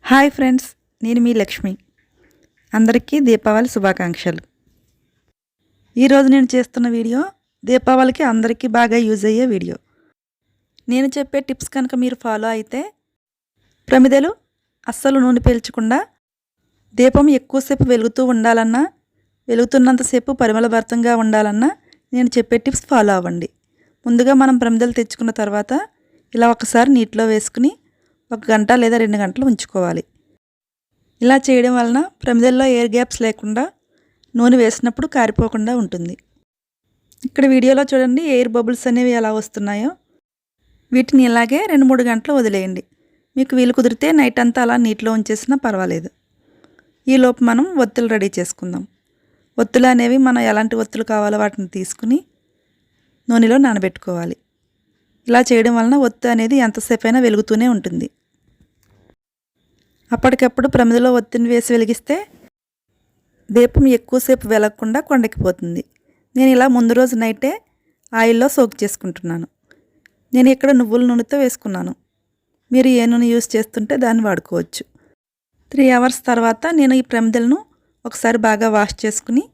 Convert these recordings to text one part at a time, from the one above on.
Hi friends, నేను మీ లక్ష్మి. అందరికీ దీపావళి శుభాకాంక్షలు. ఈరోజు నేను చేస్తున్న వీడియో దీపావళికి అందరికీ బాగా యూజ్ అయ్యే వీడియో. నేను చెప్పే టిప్స్ కనుక మీరు ఫాలో అయితే ప్రమిదలు అస్సలు నూనె పీల్చకుండా దీపం ఎక్కువసేపు వెలుగుతూ ఉండాలన్నా, వెలుగుతున్నంతసేపు పరిమళభరితంగా ఉండాలన్నా నేను చెప్పే టిప్స్ ఫాలో అవ్వండి. ముందుగా మనం ప్రమిదలు తెచ్చుకున్న తర్వాత ఇలా ఒకసారి నీటిలో వేసుకుని 1 గంట లేదా 2 గంటలు ఉంచుకోవాలి. ఇలా చేయడం వలన ప్రమిదల్లో ఎయిర్ గ్యాప్స్ లేకుండా నూనె వేసినప్పుడు కారిపోకుండా ఉంటుంది. ఇక్కడ వీడియోలో చూడండి ఎయిర్ బబుల్స్ అనేవి ఎలా వస్తున్నాయో. వీటిని ఇలాగే 2-3 గంటలు వదిలేయండి. మీకు వీలు కుదిరితే నైట్ అంతా అలా నీటిలో ఉంచేసినా పర్వాలేదు. ఈలోపు మనం ఒత్తులు రెడీ చేసుకుందాం. ఒత్తులు అనేవి మనం ఎలాంటి ఒత్తులు కావాలో వాటిని తీసుకుని నూనెలో నానబెట్టుకోవాలి. ఇలా చేయడం వలన ఒత్తు అనేది ఎంతసేపు అయినా వెలుగుతూనే ఉంటుంది. అప్పటికప్పుడు ప్రమిదలో ఒత్తిని వేసి వెలిగిస్తే దీపం ఎక్కువసేపు వెలగకుండా కొండెక్కిపోతుంది. నేను ఇలా ముందు రోజు నైటే ఆయిల్లో సోక్ చేసుకుంటున్నాను. నేను ఇక్కడ నువ్వుల నూనెతో వేసుకున్నాను. మీరు ఏ నూనె యూస్ చేస్తుంటే దాన్ని వాడుకోవచ్చు. 3 అవర్స్ తర్వాత నేను ఈ ప్రమిదలను ఒకసారి బాగా వాష్ చేసుకుని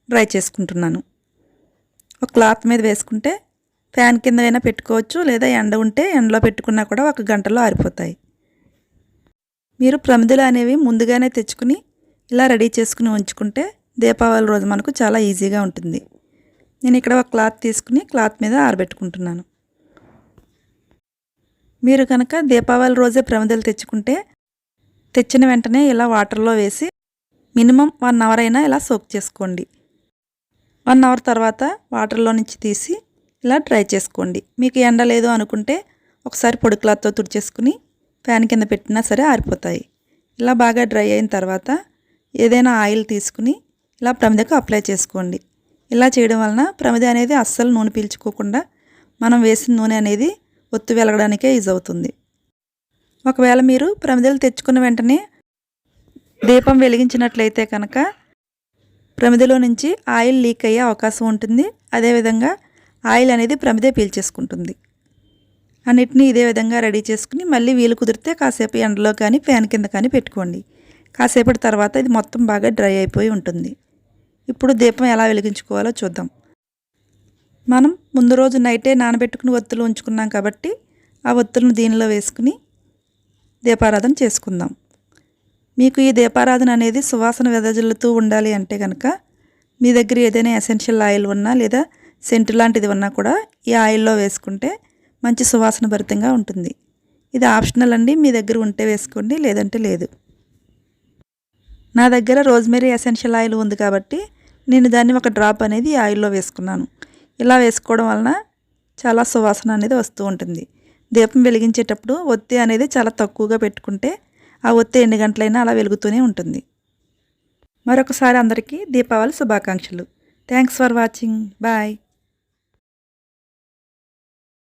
డ్రై చేసుకుంటున్నాను. ఒక క్లాత్ మీద వేసుకుంటే ఫ్యాన్ కింద అయినా పెట్టుకోవచ్చు, లేదా ఎండ ఉంటే ఎండలో పెట్టుకున్నా కూడా 1 గంటలో ఆరిపోతాయి. మీరు ప్రమిదలు అనేవి ముందుగానే తెచ్చుకుని ఇలా రెడీ చేసుకుని ఉంచుకుంటే దీపావళి రోజు మనకు చాలా ఈజీగా ఉంటుంది. నేను ఇక్కడ ఒక క్లాత్ తీసుకుని క్లాత్ మీద ఆరబెట్టుకుంటున్నాను. మీరు కనుక దీపావళి రోజే ప్రమిదలు తెచ్చుకుంటే తెచ్చిన వెంటనే ఇలా వాటర్లో వేసి మినిమం 1 అవర్ అయినా ఇలా సోక్ చేసుకోండి. 1 అవర్ తర్వాత వాటర్లో నుంచి తీసి ఇలా డ్రై చేసుకోండి. మీకు ఎండ లేదు అనుకుంటే ఒకసారి పొడి క్లాత్తో తుడిచేసుకుని ఫ్యాన్ కింద పెట్టినా సరే ఆరిపోతాయి. ఇలా బాగా డ్రై అయిన తర్వాత ఏదైనా ఆయిల్ తీసుకుని ఇలా ప్రమిదకు అప్లై చేసుకోండి. ఇలా చేయడం వలన ప్రమిద అనేది అస్సలు నూనె పీల్చుకోకుండా మనం వేసిన నూనె అనేది ఒత్తు వెలగడానికే యూజ్ అవుతుంది. ఒకవేళ మీరు ప్రమిదలు తెచ్చుకున్న వెంటనే దీపం వెలిగించినట్లయితే కనుక ప్రమిదలో నుంచి ఆయిల్ లీక్ అయ్యే అవకాశం ఉంటుంది. అదేవిధంగా ఆయిల్ అనేది ప్రమిదే పీల్చేసుకుంటుంది. అన్నిటినీ ఇదే విధంగా రెడీ చేసుకుని మళ్ళీ వీలు కుదిరితే కాసేపు ఎండలో కానీ ఫ్యాన్ కింద కానీ పెట్టుకోండి. కాసేపటి తర్వాత ఇది మొత్తం బాగా డ్రై అయిపోయి ఉంటుంది. ఇప్పుడు దీపం ఎలా వెలిగించుకోవాలో చూద్దాం. మనం ముందు రోజు నైటే నానబెట్టుకుని ఒత్తులు ఉంచుకున్నాం కాబట్టి ఆ ఒత్తులను దీనిలో వేసుకుని దీపారాధన చేసుకుందాం. మీకు ఈ దీపారాధన అనేది సువాసన వెదజల్లుతూ ఉండాలి అంటే కనుక మీ దగ్గర ఏదైనా ఎసెన్షియల్ ఆయిల్ ఉన్నా లేదా సెంటు లాంటిది ఉన్నా కూడా ఈ ఆయిల్లో వేసుకుంటే మంచి సువాసన భరితంగా ఉంటుంది. ఇది ఆప్షనల్ అండి, మీ దగ్గర ఉంటే వేసుకోండి, లేదంటే లేదు. నా దగ్గర రోజ్మెరీ ఎసెన్షియల్ ఆయిల్ ఉంది కాబట్టి నేను దాన్ని ఒక డ్రాప్ అనేది ఈ ఆయిల్లో వేసుకున్నాను. ఇలా వేసుకోవడం వలన చాలా సువాసన అనేది వస్తూ ఉంటుంది. దీపం వెలిగించేటప్పుడు ఒత్తి అనేది చాలా తక్కువగా పెట్టుకుంటే ఆ ఒత్తి ఎన్ని గంటలైనా అలా వెలుగుతూనే ఉంటుంది. మరొకసారి అందరికీ దీపావళి శుభాకాంక్షలు. Thanks for watching. బాయ్.